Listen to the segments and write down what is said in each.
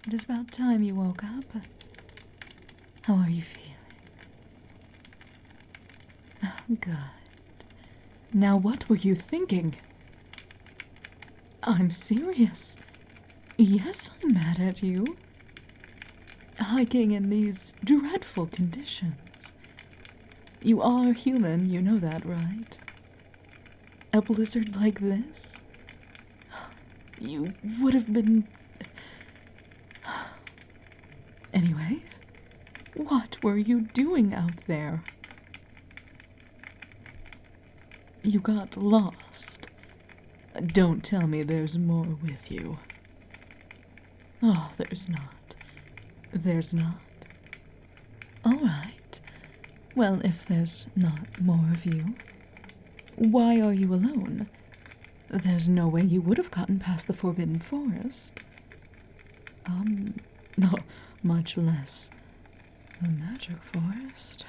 It is about time you woke up. How are you feeling? Oh, good. Now what were you thinking? I'm serious. Yes, I'm mad at you. Hiking in these dreadful conditions. You are human, you know that, right? A blizzard like this? You would have been... Anyway, what were you doing out there? You got lost. Don't tell me there's more with you. Oh, there's not. There's not. All right. Well, if there's not more of you, why are you alone? There's no way you would have gotten past the Forbidden Forest. No, much less the Magic Forest.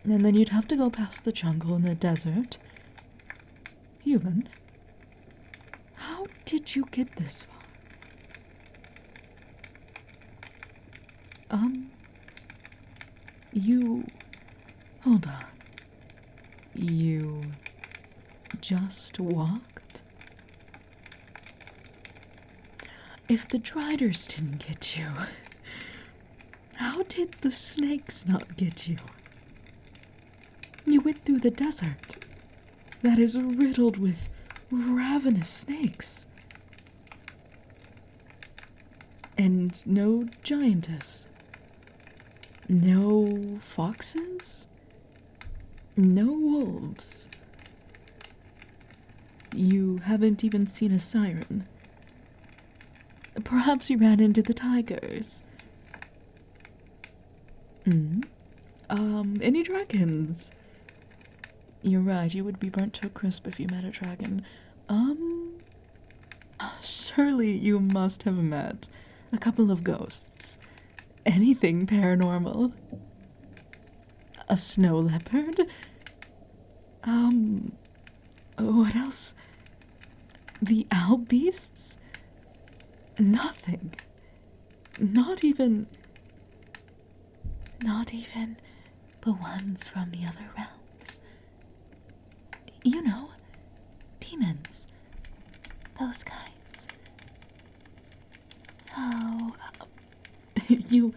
And then you'd have to go past the jungle and the desert. Human, how did you get this far? You... Hold on. You just walked? If the Driders didn't get you, how did the snakes not get you? You went through the desert that is riddled with ravenous snakes. And no giantess. No foxes? No wolves. You haven't even seen a siren. Perhaps you ran into the tigers. Any dragons? You're right, you would be burnt to a crisp if you met a dragon. Surely you must have met a couple of ghosts. Anything paranormal. A snow leopard? What else? The owl beasts? Nothing. Not even the ones from the other realms. You know, demons. Those kinds. Oh, you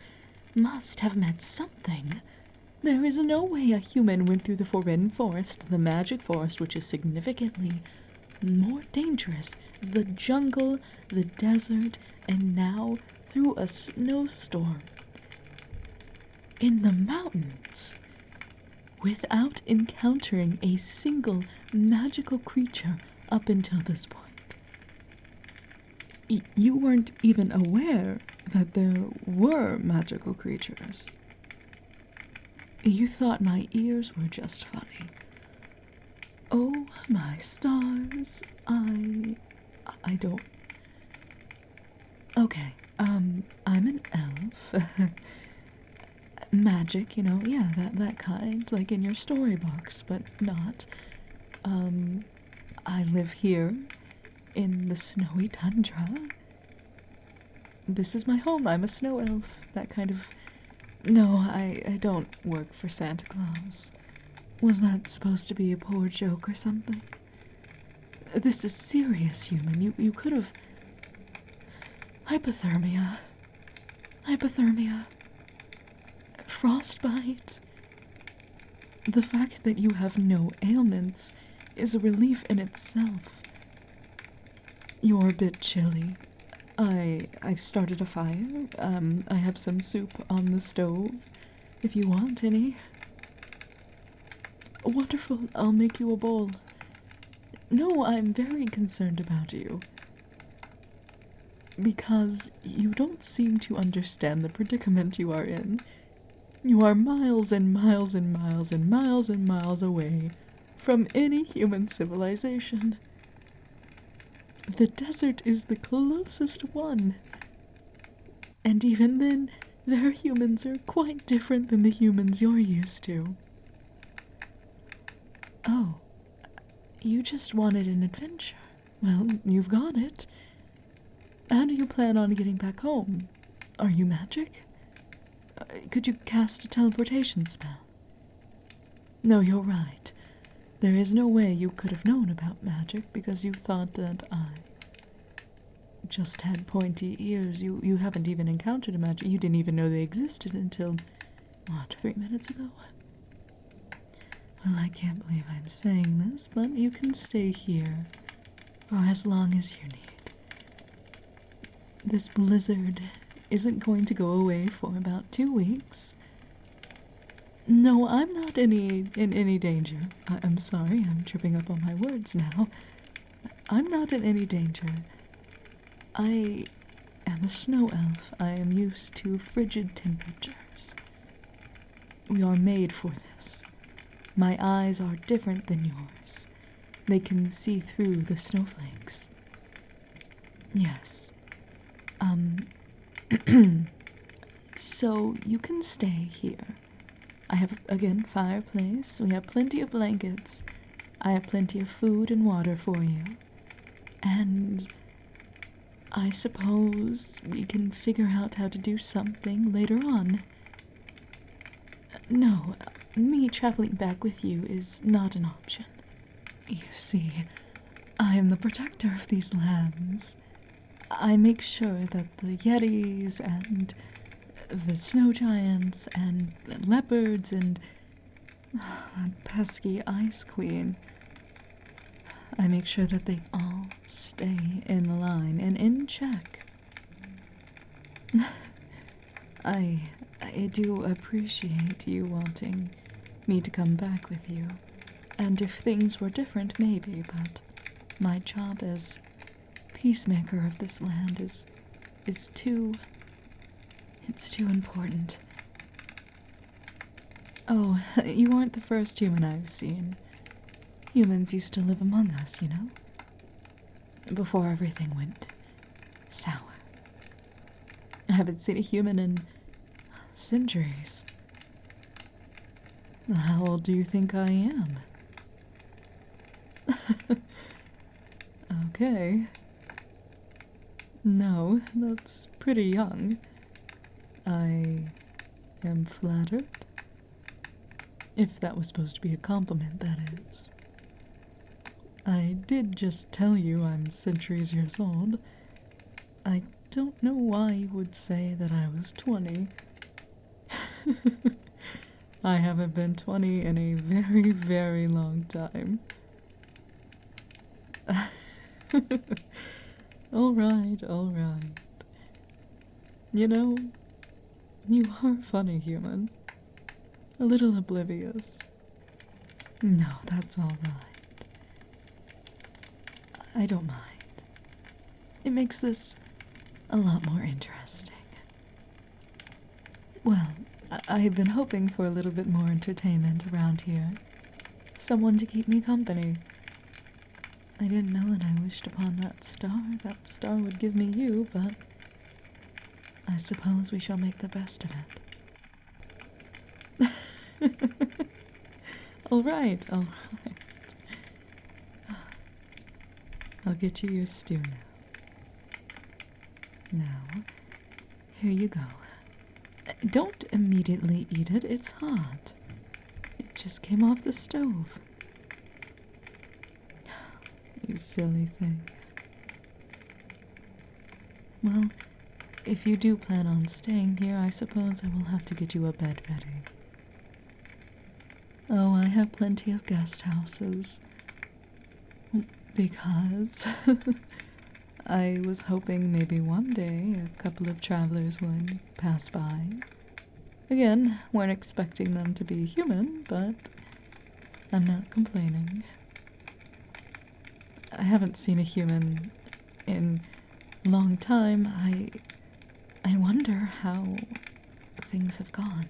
must have met something. There is no way a human went through the Forbidden Forest, the Magic Forest, which is significantly more dangerous, the jungle, the desert, and now through a snowstorm in the mountains without encountering a single magical creature up until this point. You weren't even aware that there were magical creatures. You thought my ears were just funny. Oh, my stars, I don't... Okay, I'm an elf. Magic, yeah, that kind, like in your storybooks, but not. I live here in the snowy tundra. This is my home. I'm a snow elf. That kind of... No, I don't work for Santa Claus. Was that supposed to be a poor joke or something? This is serious, human. You could have... Hypothermia. Frostbite. The fact that you have no ailments is a relief in itself. You're a bit chilly. I've started a fire. I have some soup on the stove, if you want any. Wonderful, I'll make you a bowl. No, I'm very concerned about you. Because you don't seem to understand the predicament you are in. You are miles and miles and miles and miles and miles away from any human civilization. The desert is the closest one. And even then, their humans are quite different than the humans you're used to. Oh, you just wanted an adventure. Well, you've got it. How do you plan on getting back home? Are you magic? Could you cast a teleportation spell? No, you're right. There is no way you could have known about magic because you thought that I just had pointy ears. You haven't even encountered a magic. You didn't even know they existed until, 3 minutes ago? Well, I can't believe I'm saying this, but you can stay here for as long as you need. This blizzard isn't going to go away for about 2 weeks. No, I'm not in any danger. I'm sorry, I'm tripping up on my words now. I'm not in any danger. I am a snow elf. I am used to frigid temperatures. We are made for this. My eyes are different than yours. They can see through the snowflakes. Yes. So you can stay here. I have, again, fireplace. We have plenty of blankets. I have plenty of food and water for you. And I suppose we can figure out how to do something later on. No, me traveling back with you is not an option. You see, I am the protector of these lands. I make sure that the yetis and the snow giants and leopards and that pesky ice queen, I make sure that they all stay in line and in check. I do appreciate you wanting me to come back with you. And if things were different, maybe, but my job as peacemaker of this land is too important. Oh, you aren't the first human I've seen. Humans used to live among us, you know? Before everything went sour. I haven't seen a human in centuries. How old do you think I am? Okay. No, that's pretty young. I am flattered. If that was supposed to be a compliment, that is. I did just tell you I'm centuries years old. I don't know why you would say that I was 20. I haven't been 20 in a very, very long time. All right. You know, you are funny, human. A little oblivious. No, that's all right. I don't mind. It makes this a lot more interesting. Well, I've been hoping for a little bit more entertainment around here. Someone to keep me company. I didn't know that I wished upon that star would give me you, but I suppose we shall make the best of it. All right. I'll get you your stew now. Now, here you go. Don't immediately eat it, it's hot. It just came off the stove. You silly thing. Well, if you do plan on staying here, I suppose I will have to get you a bed ready. Oh, I have plenty of guest houses. Because I was hoping maybe one day a couple of travelers would pass by. Again, weren't expecting them to be human, but I'm not complaining. I haven't seen a human in a long time. I wonder how things have gone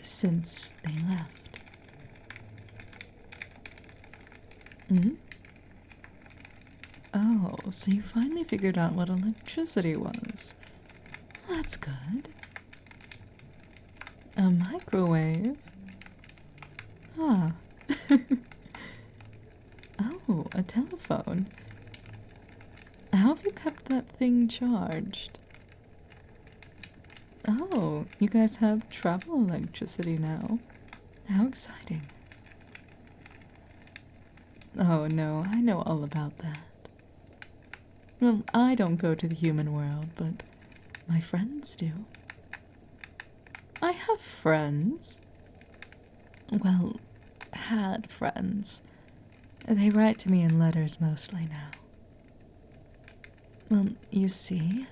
since they left. Oh, so you finally figured out what electricity was. That's good. A microwave? Ah. Oh, a telephone. How have you kept that thing charged? Oh, you guys have travel electricity now. How exciting. Oh no, I know all about that. Well, I don't go to the human world, but my friends do. I have friends. Well, had friends. They write to me in letters mostly now. Well, you see,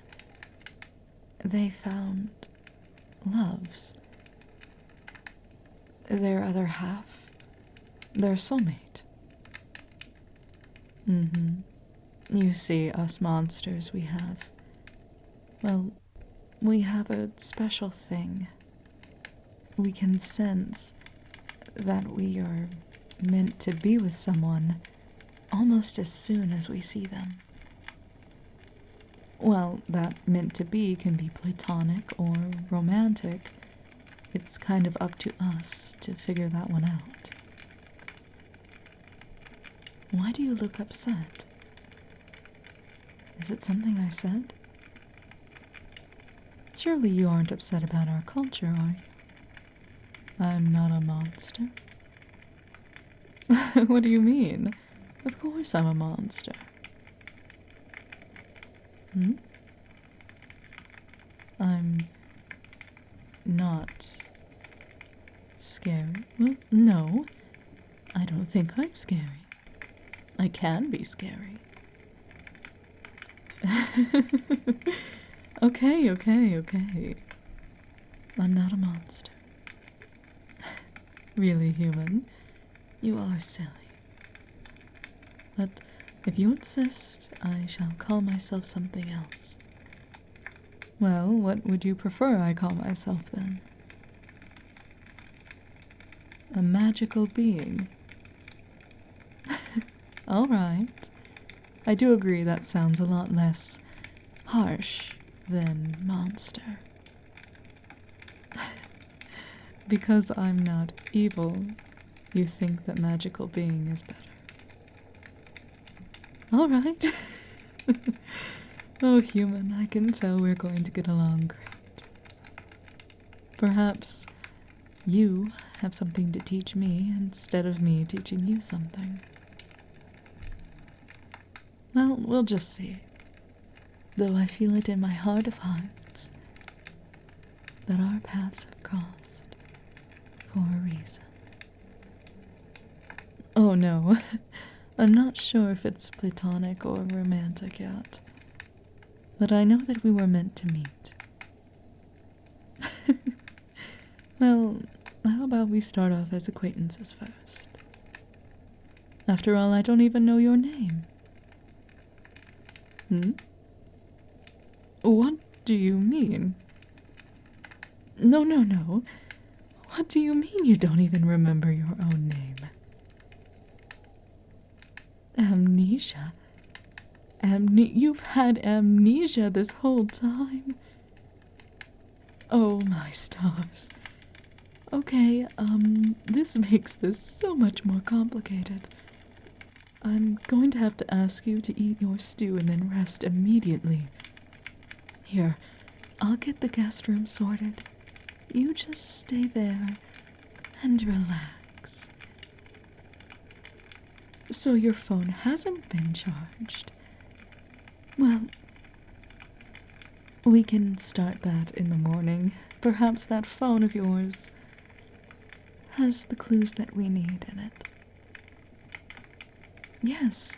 they found loves. Their other half. Their soulmate. You see, us monsters, we have a special thing. We can sense that we are meant to be with someone almost as soon as we see them. Well, that meant to be can be platonic or romantic. It's kind of up to us to figure that one out. Why do you look upset? Is it something I said? Surely you aren't upset about our culture, are you? I'm not a monster. What do you mean? Of course I'm a monster. I'm not scary. Well, no, I don't think I'm scary. I can be scary. Okay. I'm not a monster. Really, human, you are silly. But if you insist, I shall call myself something else. Well, what would you prefer I call myself then? A magical being. All right. I do agree that sounds a lot less harsh than monster. Because I'm not evil, you think that magical being is better. All right. Oh, human, I can tell we're going to get along great. Perhaps you have something to teach me instead of me teaching you something. Well, we'll just see. Though I feel it in my heart of hearts that our paths have crossed for a reason. Oh no, I'm not sure if it's platonic or romantic yet, but I know that we were meant to meet. Well, how about we start off as acquaintances first? After all, I don't even know your name. What do you mean? No. What do you mean you don't even remember your own name? Amnesia? You've had amnesia this whole time? Oh, my stars. Okay, this makes this so much more complicated. I'm going to have to ask you to eat your stew and then rest immediately. Here, I'll get the guest room sorted. You just stay there and relax. So your phone hasn't been charged. Well, we can start that in the morning. Perhaps that phone of yours has the clues that we need in it. Yes,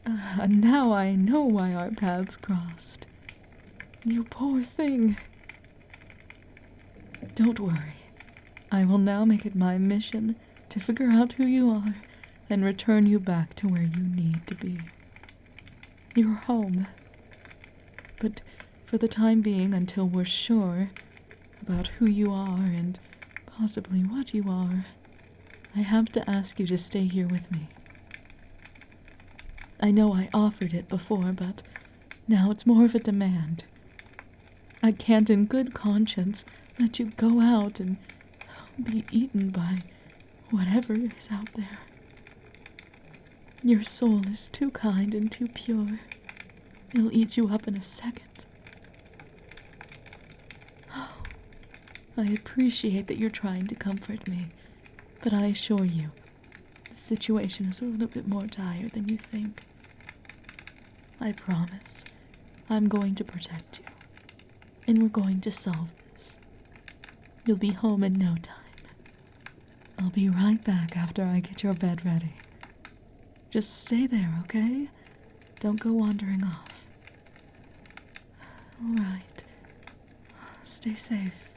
now I know why our paths crossed. You poor thing. Don't worry. I will now make it my mission to figure out who you are and return you back to where you need to be. You're home. But for the time being, until we're sure about who you are and possibly what you are, I have to ask you to stay here with me. I know I offered it before, but now it's more of a demand. I can't in good conscience let you go out and be eaten by whatever is out there. Your soul is too kind and too pure. It'll eat you up in a second. I appreciate that you're trying to comfort me, but I assure you, the situation is a little bit more dire than you think. I promise, I'm going to protect you, and we're going to solve this. You'll be home in no time. I'll be right back after I get your bed ready. Just stay there, okay? Don't go wandering off. All right. Stay safe.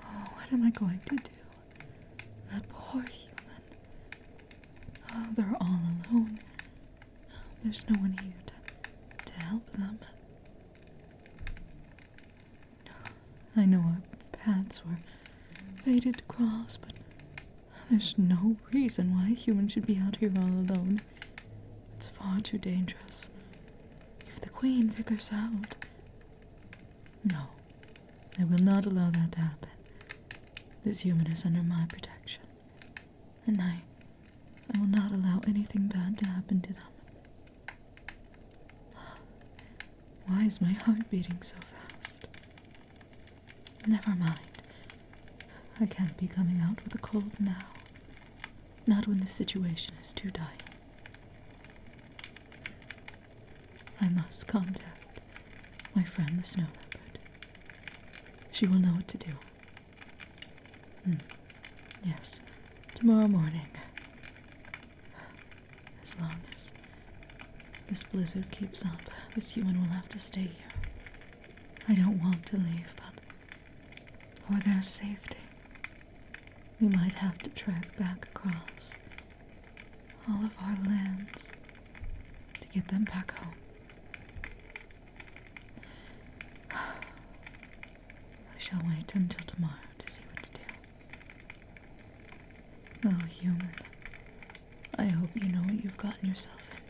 Oh, what am I going to do? That poor human. Oh, they're all alone. There's no one here to help them. I know our paths were fated to cross, but there's no reason why a human should be out here all alone. It's far too dangerous. If the Queen figures out... No, I will not allow that to happen. This human is under my protection, and I will not allow anything bad to happen to them. Why is my heart beating so fast? Never mind. I can't be coming out with a cold now. Not when the situation is too dire. I must contact my friend the snow leopard. She will know what to do. Yes, tomorrow morning. As long as this blizzard keeps up, this human will have to stay here. I don't want to leave, but for their safety, we might have to trek back across all of our lands to get them back home. I shall wait until tomorrow to see what to do. Oh, human, I hope you know what you've gotten yourself into.